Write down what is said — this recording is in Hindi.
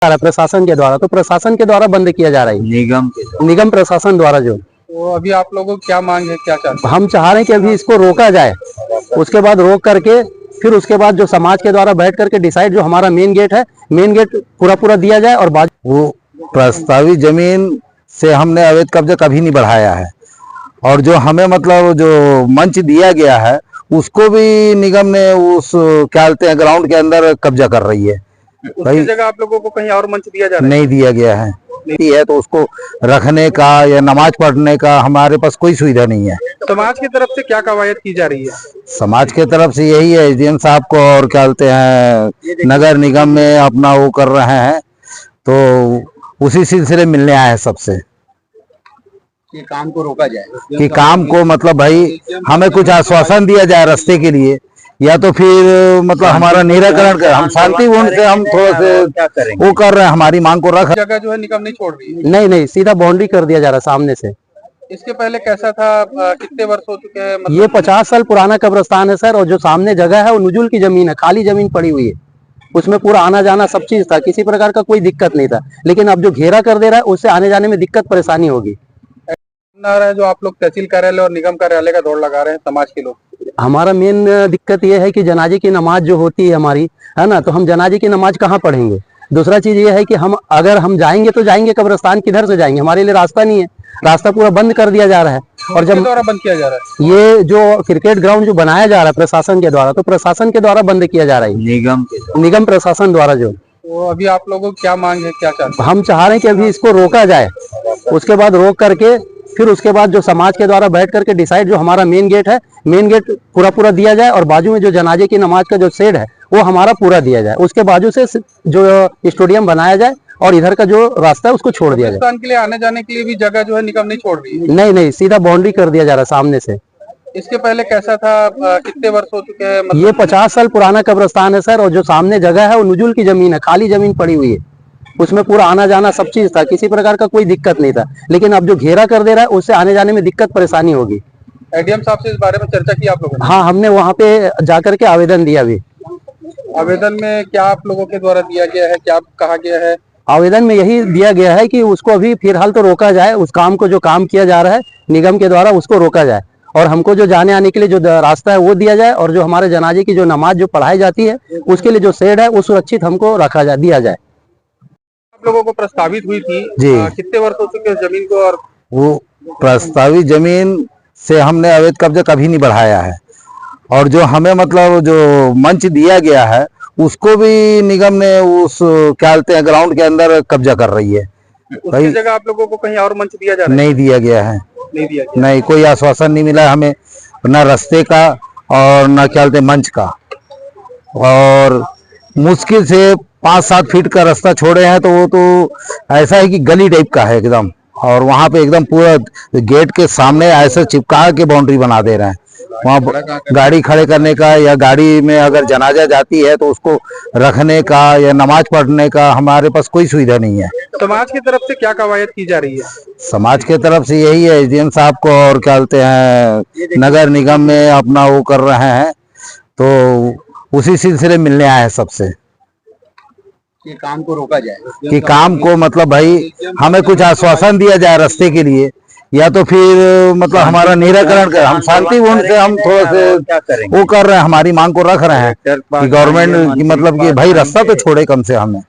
रहा है प्रशासन के द्वारा, तो प्रशासन के द्वारा बंद किया जा रहा है, निगम प्रशासन द्वारा जो। तो अभी आप लोगों को क्या मांग है, क्या चाहते हैं? हम चाह रहे हैं कि अभी इसको रोका जाए, उसके बाद रोक करके फिर उसके बाद जो समाज के द्वारा बैठ करके डिसाइड, जो हमारा मेन गेट है, मेन गेट पूरा दिया जाए। और वो प्रस्तावित जमीन से हमने अवैध कब्जा कभी नहीं बढ़ाया है, और जो हमें मतलब जो मंच दिया गया है उसको भी निगम ने उस क्या कहते हैं ग्राउंड के अंदर कब्जा कर रही है। उसकी जगह आप लोगों को कहीं और मंच दिया जा रहा है? नहीं दिया गया है, नहीं है, तो उसको रखने का या नमाज पढ़ने का हमारे पास कोई सुविधा नहीं है। समाज की तरफ से क्या कवायद की जा रही है? समाज के तरफ से यही है, एसडीएम साहब को और क्या कहते हैं नगर निगम में अपना वो कर रहे हैं, तो उसी सिलसिले मिलने आए हैं सबसे कि काम को रोका जाए, कि काम को मतलब भाई हमें कुछ आश्वासन दिया जाए रास्ते के लिए, या तो फिर मतलब हमारा निराकरण कर, हम शांतिपूर्ण से हम थोड़ा से वो कर रहे हैं, हमारी मांग को रख। जगह जो है निगम नहीं छोड़ रही है? नहीं, सीधा बाउंड्री कर दिया जा रहा है सामने से। इसके पहले कैसा था, कितने वर्ष हो चुके हैं? ये 50 साल पुराना कब्रिस्तान है सर, और जो सामने जगह है वो नुजुल की जमीन है, खाली जमीन पड़ी हुई है, उसमें पूरा आना जाना सब चीज था, किसी प्रकार का कोई दिक्कत नहीं था। लेकिन अब जो घेरा कर दे रहा है उससे आने जाने में दिक्कत परेशानी होगी। जो आप लोग तहसील कार्यालय और निगम कार्यालय का दौड़ लगा रहे हैं समाज के लोग, हमारा मेन दिक्कत ये है कि जनाजे की नमाज जो होती है हमारी, है ना, तो हम जनाजे की नमाज कहाँ पढ़ेंगे। दूसरा चीज ये है कि हम अगर हम जाएंगे तो जाएंगे कब्रिस्तान, किधर से जाएंगे, हमारे लिए रास्ता नहीं है, रास्ता पूरा बंद कर दिया जा रहा है। और जब द्वारा बंद किया जा रहा है ये जो क्रिकेट ग्राउंड जो बनाया जा रहा है प्रशासन के द्वारा, तो प्रशासन के द्वारा बंद किया जा रहा है, निगम प्रशासन द्वारा जो। तो अभी आप लोगों को क्या मांग है, क्या चाहते हैं? हम चाह रहे हैं कि अभी इसको रोका जाए, उसके बाद रोक करके फिर उसके बाद जो समाज के द्वारा बैठ करके डिसाइड, जो हमारा मेन गेट है, मेन गेट पूरा दिया जाए, और बाजू में जो जनाजे की नमाज का जो शेड है वो हमारा पूरा दिया जाए, उसके बाजू से जो स्टेडियम बनाया जाए, और इधर का जो रास्ता है उसको छोड़ दिया जाए। के लिए आने जाने के लिए भी जगह जो है निगम नहीं छोड़ रही है? नहीं, सीधा बाउंड्री कर दिया जा रहा है सामने से। इसके पहले कैसा था, कितने वर्ष हो चुके हैं? ये 50 साल पुराना कब्रिस्तान है सर, और जो सामने जगह है वो नुजुल की जमीन है, खाली जमीन पड़ी हुई है, उसमें पूरा आना जाना सब चीज था, किसी प्रकार का कोई दिक्कत नहीं था। लेकिन अब जो घेरा कर दे रहा है उससे आने जाने में दिक्कत परेशानी होगी। एडीएम साहब से इस बारे में चर्चा की आप लोगों ने? हाँ, हमने वहाँ पे जाकर के आवेदन दिया भी। आवेदन में क्या आप लोगों के द्वारा दिया गया है, क्या कहा गया है? आवेदन में यही दिया गया है कि उसको अभी फिलहाल तो रोका जाए, उस काम को जो काम किया जा रहा है निगम के द्वारा उसको रोका जाए, और हमको जो जाने आने के लिए जो रास्ता है वो दिया जाए, और जो हमारे जनाजे की जो नमाज जो पढ़ाई जाती है उसके लिए जो शेड है वो सुरक्षित हमको रखा जाए, दिया जाए। आप लोगों को प्रस्तावित हुई थी जी, कितने वर्ष हो चुके हैं जमीन को? और वो प्रस्तावित जमीन से हमने अवैध कब्जा कभी नहीं बढ़ाया है, और जो हमें मतलब जो मंच दिया गया है उसको भी निगम ने उस क्या कहते हैं ग्राउंड के अंदर कब्जा कर रही है। उसकी जगह आप लोगों को कहीं और मंच दिया जा रहा है? नहीं दिया गया है, नहीं दिया गया। नहीं, कोई आश्वासन नहीं मिला हमें, न रास्ते का और न क्या कहते हैं मंच का, और मुश्किल से 5-7 फीट का रास्ता छोड़े हैं, तो वो तो ऐसा है कि गली टाइप का है एकदम, और वहां पे एकदम पूरा गेट के सामने ऐसे चिपका के बाउंड्री बना दे रहे हैं। वहाँ गाड़ी खड़े करने का, या गाड़ी में अगर जनाजा जाती है तो उसको रखने का या नमाज पढ़ने का हमारे पास कोई सुविधा नहीं है। समाज की तरफ से क्या कवायद की जा रही है? समाज के तरफ से यही है, एसडीएम साहब को और क्या कहते हैं नगर निगम में अपना वो कर रहे हैं, तो उसी सिलसिले मिलने आए हैं सबसे कि काम को रोका जाए, कि काम को मतलब भाई हमें कुछ आश्वासन दिया जाए रास्ते के लिए, या तो फिर मतलब हमारा निराकरण कर, हम शांतिपूर्ण से हम थोड़ा से वो कर रहे हैं, हमारी मांग को रख रहे हैं कि गवर्नमेंट की मतलब कि भाई रास्ता तो छोड़े कम से हमें।